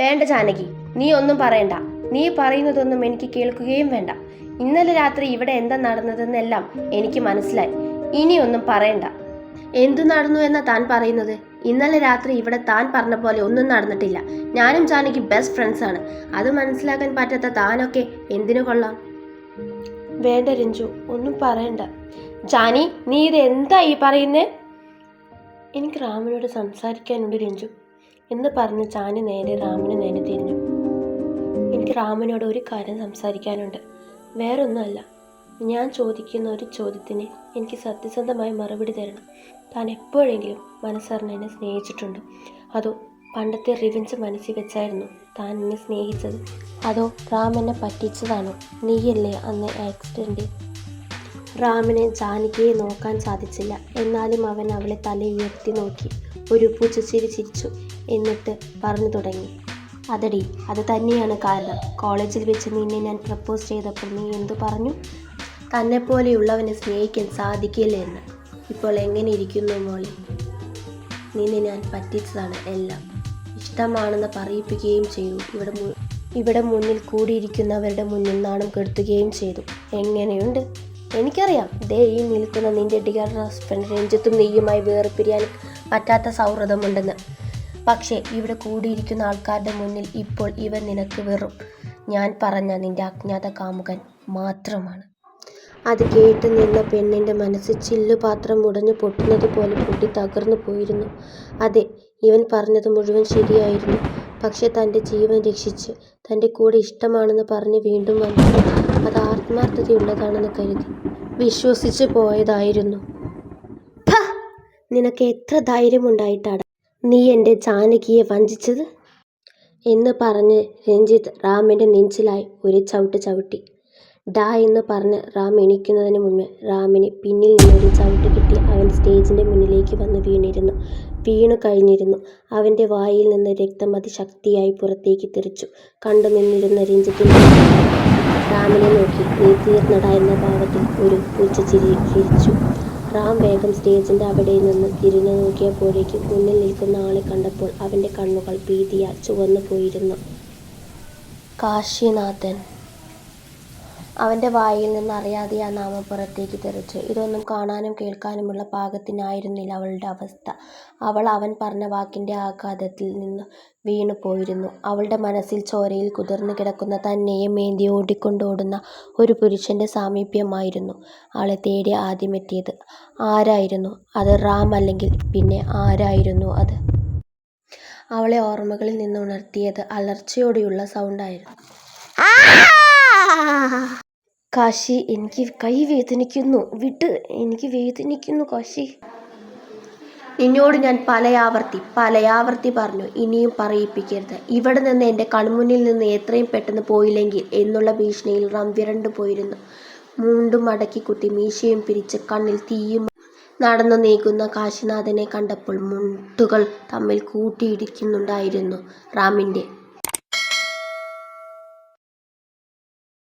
വേണ്ട ജാനകി, നീ ഒന്നും പറയണ്ട. നീ പറയുന്നതൊന്നും എനിക്ക് കേൾക്കുകയും വേണ്ട. ഇന്നലെ രാത്രി ഇവിടെ എന്താ നടന്നതെന്നെല്ലാം എനിക്ക് മനസ്സിലായി. ഇനിയൊന്നും പറയണ്ട. എന്തു നടന്നു എന്നാ താൻ പറയുന്നത്? ഇന്നലെ രാത്രി ഇവിടെ താൻ പറഞ്ഞ പോലെ ഒന്നും നടന്നിട്ടില്ല. ഞാനും ജാനകി ബെസ്റ്റ് ഫ്രണ്ട്സ് ആണ്. അത് മനസ്സിലാക്കാൻ പറ്റാത്ത താനൊക്കെ എന്തിനു കൊള്ളാം? വേണ്ട രഞ്ജു, ഒന്നും പറയണ്ട. ജാനി, നീ ഇത് എന്താ ഈ പറയുന്നേ? എനിക്ക് റാമിനോട് സംസാരിക്കാനുണ്ട് രഞ്ജു എന്ന് പറഞ്ഞ് ജാനി നേരെ റാമിന് നേരെ തിരിഞ്ഞു. എനിക്ക് റാമിനോട് ഒരു കാര്യം സംസാരിക്കാനുണ്ട്. വേറൊന്നുമല്ല, ഞാൻ ചോദിക്കുന്ന ഒരു ചോദ്യത്തിന് എനിക്ക് സത്യസന്ധമായി മറുപടി തരണം. താൻ എപ്പോഴെങ്കിലും മനസ്സറിഞ്ഞ് എന്നെ സ്നേഹിച്ചിട്ടുണ്ടോ? അതോ പണ്ടത്തെ റിവെഞ്ച് മനസ്സിൽ വെച്ചായിരുന്നു താൻ എന്നെ സ്നേഹിച്ചത്? അതോ റാം എന്നെ പറ്റിച്ചതാണോ? നീയല്ലേ അന്ന് ആക്സിഡൻറ്റ്? റാമിനെ ജാനകിയെ നോക്കാൻ സാധിച്ചില്ല. എന്നാലും അവൻ അവളെ തല ഉയർത്തി നോക്കി ഒരു പുച്ഛച്ചിരി ചിരിച്ചു. എന്നിട്ട് പറഞ്ഞു തുടങ്ങി. അതടി, അത് തന്നെയാണ് കാരണം. കോളേജിൽ വെച്ച് നിന്നെ ഞാൻ പ്രപ്പോസ് ചെയ്തപ്പോൾ നീ എന്തു പറഞ്ഞു? തന്നെപ്പോലെയുള്ളവനെ സ്നേഹിക്കാൻ സാധിക്കില്ല എന്ന്. ഇപ്പോൾ എങ്ങനെ ഇരിക്കുന്നു മോളെ? നിന്നെ ഞാൻ പറ്റിച്ചതാണ് എല്ലാം. ഇഷ്ടമാണെന്ന് പറയിപ്പിക്കുകയും ചെയ്തു. ഇവിടെ മുന്നിൽ കൂടിയിരിക്കുന്നവരുടെ മുന്നിൽ നാണം കെടുത്തുകയും ചെയ്തു. എങ്ങനെയുണ്ട്? എനിക്കറിയാം, ദേ ഈ നിൽക്കുന്ന നിന്റെ ഡിയർ ഹസ്ബൻഡ് രഞ്ജിത്തും നീയുമായി വേർപിരിയാൻ പറ്റാത്ത സൗഹൃദമുണ്ടെന്ന്. പക്ഷേ ഇവിടെ കൂടിയിരിക്കുന്ന ആൾക്കാരുടെ മുന്നിൽ ഇപ്പോൾ ഇവൻ നിനക്ക് വെറും ഞാൻ പറഞ്ഞ നിന്റെ അജ്ഞാത കാമുകൻ മാത്രമാണ്. അത് കേട്ട് നിന്ന പെണ്ണിൻ്റെ മനസ്സ് ചില്ലുപാത്രം ഉടഞ്ഞു പൊട്ടുന്നത് പോലെ പൊട്ടി തകർന്നു പോയിരുന്നു. അതെ, ഇവൻ പറഞ്ഞത് മുഴുവൻ ശരിയായിരുന്നു. പക്ഷെ തൻ്റെ ജീവൻ രക്ഷിച്ച് തൻ്റെ കൂടെ ഇഷ്ടമാണെന്ന് പറഞ്ഞ് വീണ്ടും വന്നത് അത് ആത്മാർത്ഥതയുള്ളതാണെന്ന് കരുതി വിശ്വസിച്ച് പോയതായിരുന്നു. നിനക്ക് എത്ര ധൈര്യമുണ്ടായിട്ടാണ് നീ എൻ്റെ ജാനകിയെ വഞ്ചിച്ചത് എന്ന് പറഞ്ഞ് രഞ്ജിത്ത് റാമിൻ്റെ നെഞ്ചിലായി ഒരു ചവിട്ട് ചവിട്ടി. ഡാ എന്ന് പറഞ്ഞ് റാം എണീക്കുന്നതിന് മുന്നേ റാമിന് പിന്നിൽ നിന്നൊരു ചവിട്ട് കിട്ടി. അവൻ സ്റ്റേജിൻ്റെ മുന്നിലേക്ക് വന്ന് വീണു കഴിഞ്ഞിരുന്നു. അവൻ്റെ വായിൽ നിന്ന് രക്തം അതിശക്തിയായി പുറത്തേക്ക് തെറിച്ചു. കണ്ടു നിന്നിരുന്ന രഞ്ജിത്തിൻ്റെ റാമിനെ നോക്കി നീ തീർന്നട എന്ന ഭാവത്തിൽ ഒരു പുച്ഛച്ചിരി ചിരിച്ചു. റാം വേഗം സ്റ്റേജിൻ്റെ അവിടെ നിന്ന് തിരിഞ്ഞു നോക്കിയപ്പോഴേക്കും മുന്നിൽ നിൽക്കുന്ന ആളെ കണ്ടപ്പോൾ അവൻ്റെ കണ്ണുകൾ ഭീതിയാൽ ചുവന്നു പോയിരുന്നു. കാശിനാഥൻ. അവൻ്റെ വായിൽ നിന്ന് അറിയാതെ ആ നാമം പുറത്തേക്ക് തെറിച്ചു. ഇതൊന്നും കാണാനും കേൾക്കാനുമുള്ള പാകത്തിനായിരുന്നില്ല അവളുടെ അവസ്ഥ. അവൻ പറഞ്ഞ വാക്കിൻ്റെ ആഘാതത്തിൽ നിന്ന് വീണു പോയിരുന്നു. അവളുടെ മനസ്സിൽ ചോരയിൽ കുതിർന്നു കിടക്കുന്ന തന്നെയും മേന്തി ഓടിക്കൊണ്ടോടുന്ന ഒരു പുരുഷൻ്റെ സാമീപ്യമായിരുന്നു അവളെ തേടി ആദ്യമെത്തിയത്. ആരായിരുന്നു അത്? റാം അല്ലെങ്കിൽ പിന്നെ ആരായിരുന്നു അത്? അവളെ ഓർമ്മകളിൽ നിന്ന് ഉണർത്തിയത് അലർച്ചയോടെയുള്ള സൗണ്ടായിരുന്നു. കാശി, എനിക്ക് കൈ വേദനിക്കുന്നു, വിട്ട്, എനിക്ക് വേദനിക്കുന്നു കാശി. നിന്നോട് ഞാൻ പലയാവർത്തി പറഞ്ഞു, ഇനിയും പറയിപ്പിക്കരുത്. ഇവിടെ നിന്ന് എൻ്റെ കൺമുന്നിൽ നിന്ന് എത്രയും പെട്ടെന്ന് പോയില്ലെങ്കിൽ എന്നുള്ള ഭീഷണിയിൽ റാം വിരണ്ടു പോയിരുന്നു. മുണ്ടും മടക്കി കുത്തി മീശയും പിരിച്ച് കണ്ണിൽ തീയും നടന്നു നീങ്ങുന്ന കാശിനാഥനെ കണ്ടപ്പോൾ മുട്ടുകൾ തമ്മിൽ കൂട്ടിയിടിക്കുന്നുണ്ടായിരുന്നു റാമിൻ്റെ.